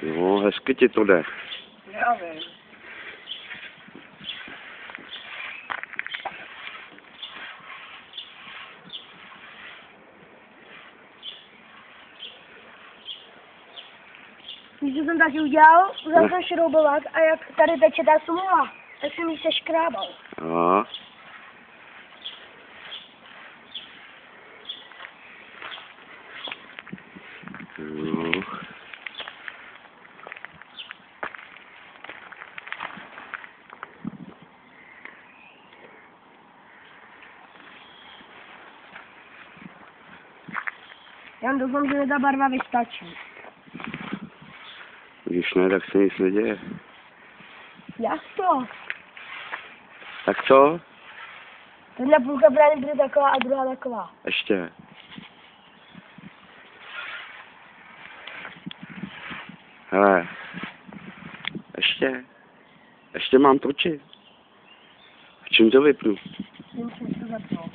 No, hezky ti to jde. Já vím. Víš, co jsem taky udělal? Vzal jsem šroubovat a jak tady teče ta smůla, tak jsem jí seškrábal. A. No. Já doufám, že mi ta barva vystačí. Když ne, tak se nic neděje. Jak to? Tak co? Tohle půlka právě bude taková a druhá taková. Ještě. Hele. Ještě. Ještě mám točit. V čem to vypnu? Tím jsem se zapnul.